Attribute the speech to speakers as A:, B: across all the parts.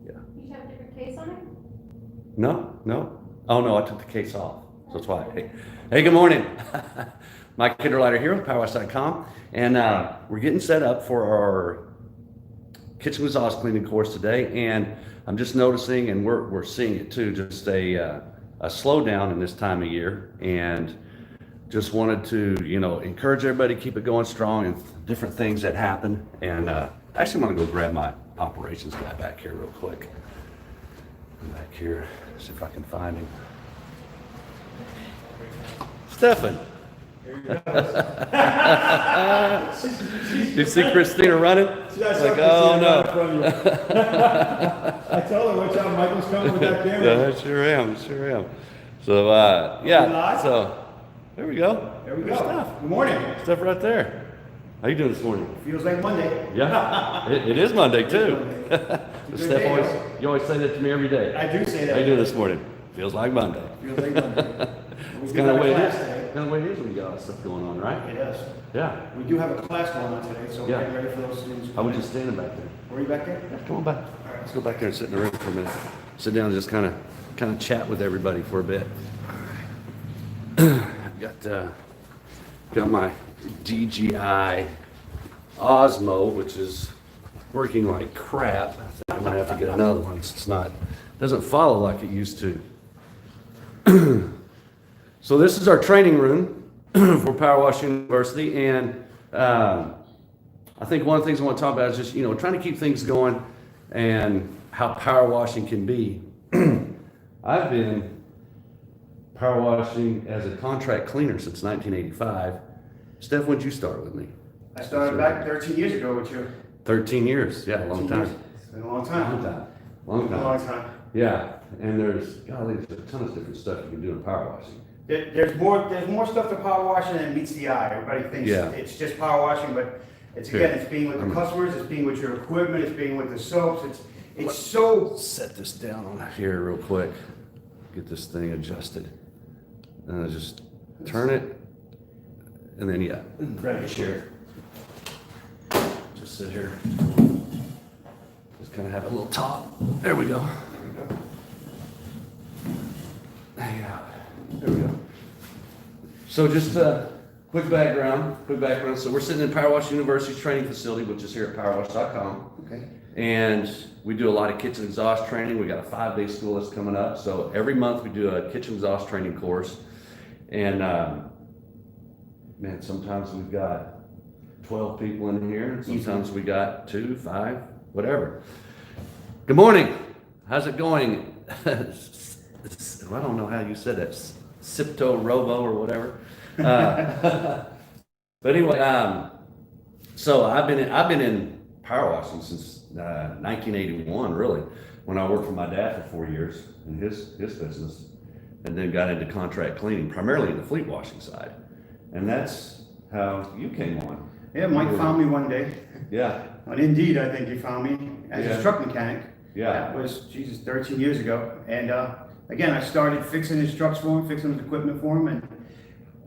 A: Yeah.
B: You have a different case on it?
A: No. Oh no, I took the case off. So that's why. Hey, good morning. Mike Kinderleiter here with Powerwash.com, and we're getting set up for our kitchen exhaust cleaning course today. And I'm just noticing, and we're seeing it too, just a slowdown in this time of year, and just wanted to encourage everybody to keep it going strong and different things that happen. And I actually want to go grab my operations guy back here real quick. Back here, see if I can find him. Stephan. You see Christina running? Like, oh no.
C: I told her, watch out, Michael's coming with that camera.
A: Yeah, I sure am. So, yeah, so there we go.
C: There we
A: Good
C: go.
A: stuff.
C: Good morning.
A: Stuff right there. How you doing this morning?
C: Feels like Monday.
A: Yeah, it is Monday too.
C: Steph
A: You always say that to me every day.
C: I do say that.
A: How you doing this morning? Feels like Monday.
C: Feels like Monday.
A: It's kind of the way it is. Kind of the way it is when you got all that stuff going on, right?
C: It is.
A: Yeah.
C: We do have a class going on today, so
A: Yeah.
C: we're getting ready for those students.
A: I was just standing back there.
C: Were you back there?
A: Yeah, come on back.
C: All right.
A: Let's go back there and sit in the room for a minute. Sit down and just kind of chat with everybody for a bit. I've got my DGI Osmo, which is working like crap. I think I'm gonna have to get another one. Doesn't follow like it used to. So this is our training room for Powerwash University, and I think one of the things I want to talk about is just trying to keep things going and how power washing can be. I've been power washing as a contract cleaner since 1985. Steph, when did you start with me?
C: I started back 13 years ago with you.
A: 13 years, yeah, a long time.
C: It's been a long time.
A: Long time.
C: A long time.
A: Yeah, and there's a ton of different stuff you can do in power washing.
C: There's more stuff to power washing than meets the eye. Everybody thinks it's just power washing, but it's being with the customers, it's being with your equipment, it's being with the soaps. It's so.
A: Set this down on here real quick. Get this thing adjusted. And just turn it, and then grab your chair. Just sit here. Just kind of have a little top. There we go. There we go. So just quick background. So we're sitting in Powerwash University's training facility, which is here at Powerwash.com.
C: Okay.
A: And we do a lot of kitchen exhaust training. We got a 5-day school that's coming up. So every month we do a kitchen exhaust training course. And man, sometimes we've got 12 people in here, and sometimes we got 2, 5, whatever. Good morning. How's it going? I don't know how you said that. Sipto Robo or whatever. But anyway, so I've been in power washing since 1981, really, when I worked for my dad for 4 years in his business, and then got into contract cleaning, primarily in the fleet washing side. And that's how you came on.
C: Yeah, Mike found me one day.
A: Yeah.
C: On Indeed, I think he found me as a truck mechanic.
A: Yeah.
C: That was, 13 years ago. And again, I started fixing his trucks for him, fixing his equipment for him, and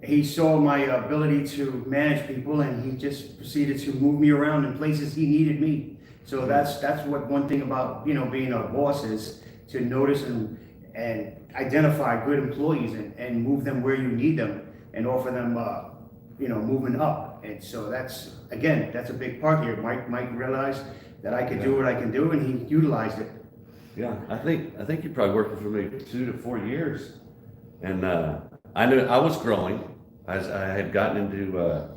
C: he saw my ability to manage people, and he just proceeded to move me around in places he needed me. So that's what one thing about being a boss is to notice and identify good employees and move them where you need them and offer them moving up. And so that's a big part here. Mike realized that I could do what I can do, and he utilized it.
A: Yeah, I think you're probably working for me 2 to 4 years, and I knew I was growing. I had gotten into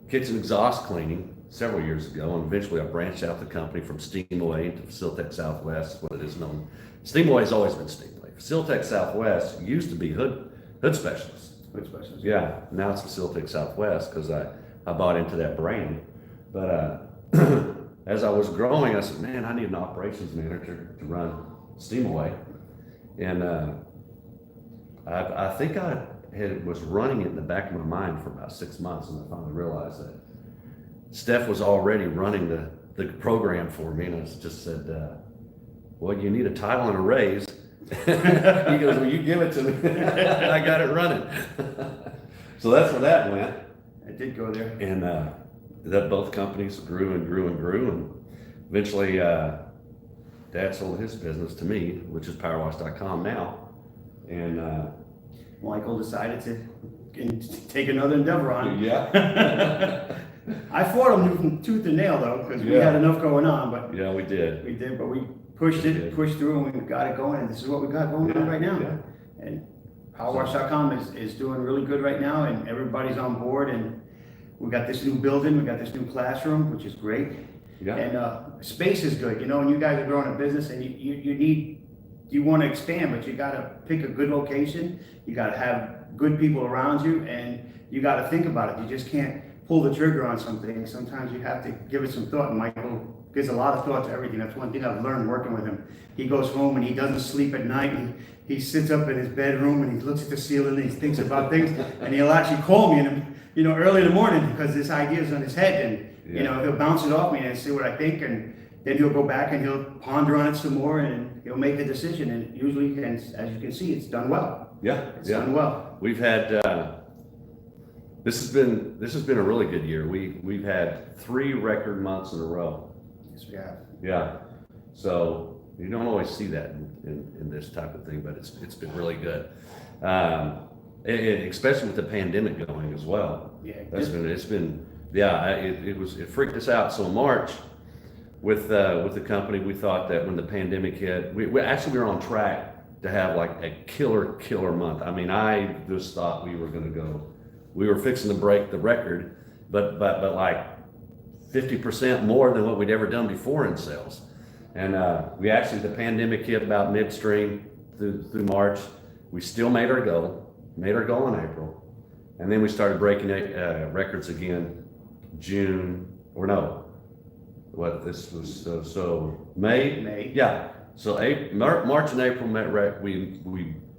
A: kitchen exhaust cleaning several years ago, and eventually I branched out the company from Steamaway to Facilitech Southwest, what it is known. Steamaway has always been Steamaway. Facilitech Southwest used to be hood specialists.
C: Hood specialists.
A: Yeah, now it's Facilitech Southwest because I bought into that brand. But as I was growing, I said, man, I need an operations manager to run Steamaway. And I think I was running it in the back of my mind for about 6 months, and I finally realized that Steph was already running the program for me, and I just said, well, you need a title and a raise. He goes, well, you give it to me. I got it running. So that's where that went.
C: I did go there.
A: And that both companies grew and grew and grew, and eventually Dad sold his business to me, which is Powerwash.com now. And
C: Michael decided to take another endeavor on.
A: yeah.
C: I fought him tooth and nail though, because we
A: Yeah.
C: had enough going on, but
A: Yeah, we did.
C: but we pushed it,
A: did.
C: pushed through, and we got it going, and this is what we got going on right now.
A: Yeah.
C: And Powerwash.com is doing really good right now, and everybody's on board, and we got this new building, we got this new classroom, which is great.
A: Yeah.
C: And space is good, you know, and you guys are growing a business, and you want to expand, but you got to pick a good location, you got to have good people around you, and you got to think about it. You just can't pull the trigger on something. Sometimes you have to give it some thought, and Michael gives a lot of thought to everything. That's one thing I've learned working with him. He goes home and he doesn't sleep at night, and he sits up in his bedroom and he looks at the ceiling and he thinks about things, and he'll actually call me early in the morning because this idea is on his head, and he'll bounce it off me and see what I think, and then he'll go back and he'll ponder on it some more, and he'll make a decision, and usually, as you can see, it's done well.
A: Yeah.
C: It's done well.
A: We've had this has been a really good year. We've had 3 record months in a row.
C: Yes, we have.
A: Yeah. So you don't always see that in this type of thing, but it's been really good. And especially with the pandemic going as well.
C: Yeah.
A: It freaked us out. So in March with the company, we thought that when the pandemic hit, we were on track to have like a killer month. I mean, I just thought we were fixing to break the record, but like 50% more than what we'd ever done before in sales. And the pandemic hit about midstream through March. We still made our goal in April. And then we started breaking records again June, or no, what this was, so May? Yeah. So March and April we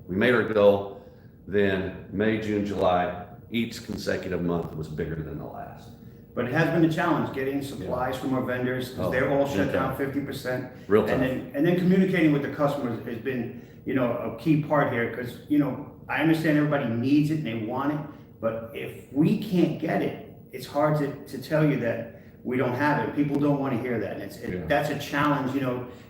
A: made our goal. Then May, June, July, each consecutive month was bigger than the last.
C: But it has been a challenge getting supplies from our vendors, because they're all shut down 50%.
A: Real tough.
C: And then communicating with the customers has been, a key part here, because, I understand everybody needs it and they want it, but if we can't get it, it's hard to tell you that we don't have it. People don't want to hear that. And that's a challenge,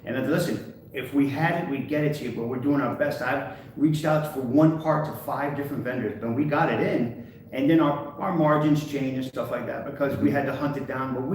C: and listen, if we had it, we'd get it to you, but we're doing our best. I've reached out for one part to 5 different vendors, but we got it in. And then our margins change and stuff like that because we had to hunt it down. But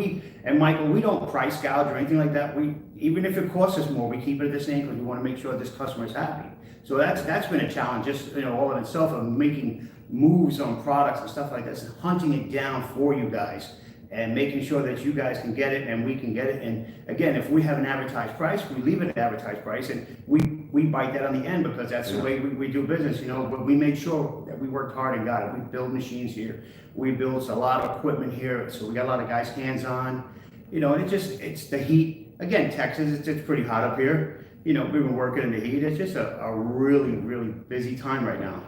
C: Michael, we don't price gouge or anything like that. Even if it costs us more, we keep it the same because we want to make sure this customer is happy. So that's been a challenge, just all in itself, of making moves on products and stuff like that, and hunting it down for you guys and making sure that you guys can get it and we can get it. And again, if we have an advertised price, we leave it at advertised price, and we bite that on the end because that's the way we do business, But we made sure that we worked hard and got it. We build machines here. We build a lot of equipment here, so we got a lot of guys hands-on, and it's the heat. Again, Texas, it's pretty hot up here. We've been working in the heat. It's just a really, really busy time right now.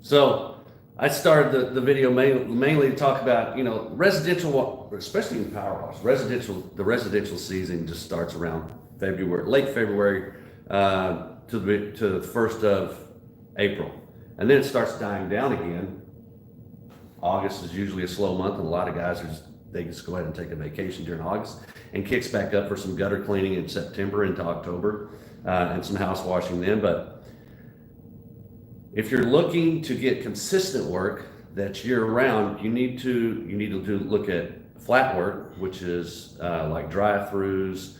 A: So I started the video mainly to talk about, residential, especially in Powerwash. The residential season just starts around late February to the 1st of April. And then it starts dying down again. August is usually a slow month, and a lot of guys they just go ahead and take a vacation during August, and kicks back up for some gutter cleaning in September into October, and some house washing then. But if you're looking to get consistent work that's year round, you need to look at flat work, which is like drive-throughs,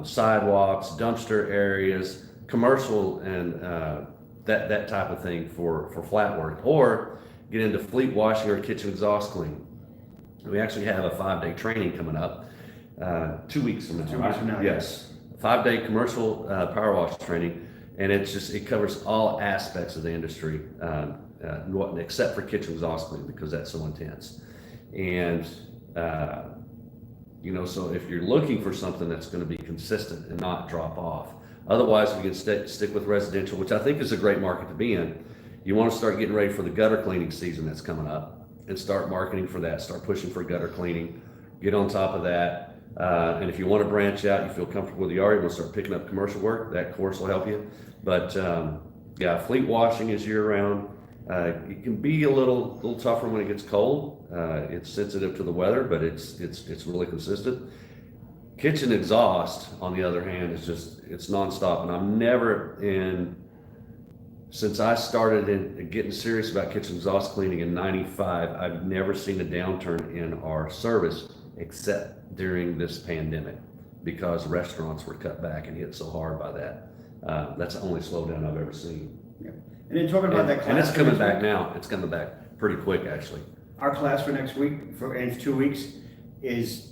A: sidewalks, dumpster areas, commercial, and that type of thing for flat work, or get into fleet washing or kitchen exhaust cleaning. We actually have a 5-day training coming up 2 weeks from now.
C: 2 weeks from now.
A: Yes, 5-day commercial power wash training. And it covers all aspects of the industry, except for kitchen exhaust cleaning, because that's so intense. And so if you're looking for something that's going to be consistent and not drop off, otherwise we can stick with residential, which I think is a great market to be in. You want to start getting ready for the gutter cleaning season that's coming up, and start marketing for that. Start pushing for gutter cleaning. Get on top of that. And if you want to branch out, you feel comfortable with the yard, you want to start picking up commercial work, that course will help you. But fleet washing is year round. It can be a little tougher when it gets cold. It's sensitive to the weather, but it's really consistent. Kitchen exhaust, on the other hand, is just, it's nonstop. And I've never since I started in getting serious about kitchen exhaust cleaning in 95, I've never seen a downturn in our service except during this pandemic, because restaurants were cut back and hit so hard by that. That's the only slowdown I've ever seen.
C: Yeah. And then talking about that class.
A: And it's
C: for
A: coming
C: next
A: back
C: week,
A: now. It's coming back pretty quick, actually.
C: Our class for next week, in 2 weeks, is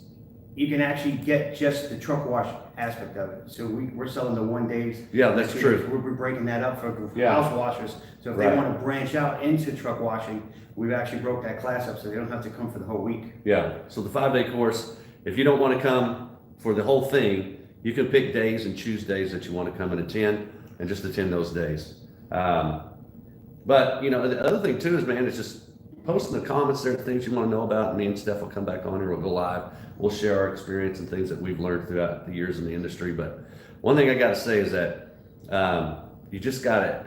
C: you can actually get just the truck wash aspect of it. So we're selling the 1 days.
A: Yeah, that's true.
C: We're breaking that up for
A: Yeah.
C: house washers. So if they
A: Right.
C: want to branch out into truck washing, we've actually broke that class up so they don't have to come for the whole week.
A: Yeah, so the 5-day course, if you don't want to come for the whole thing, you can pick days and choose days that you want to come and attend, and just attend those days. But, you know, the other thing too is, man, it's just post in the comments there things you want to know about. Me and Steph will come back on here, we'll go live, we'll share our experience and things that we've learned throughout the years in the industry. But one thing I got to say is that you just got to,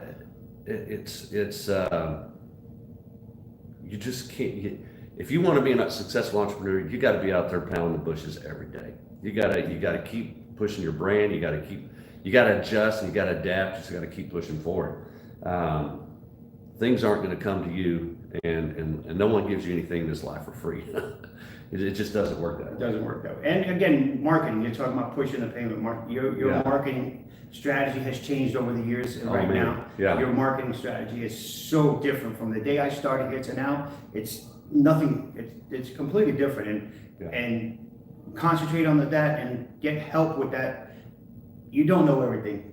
A: you just can't, if you want to be a successful entrepreneur, you got to be out there pounding the bushes every day. You got to keep pushing your brand. You got to adjust and you got to adapt. You just got to keep pushing forward. Things aren't going to come to you, and no one gives you anything in this life for free. It just doesn't work that way.
C: It doesn't work that way. And again, marketing, you're talking about pushing the payment. Your
A: Yeah.
C: marketing strategy has changed over the years. And right
A: man.
C: now,
A: Yeah.
C: your marketing strategy is so different from the day I started here to now. It's nothing, it's completely different.
A: Yeah.
C: And concentrate on that and get help with that. You don't know everything.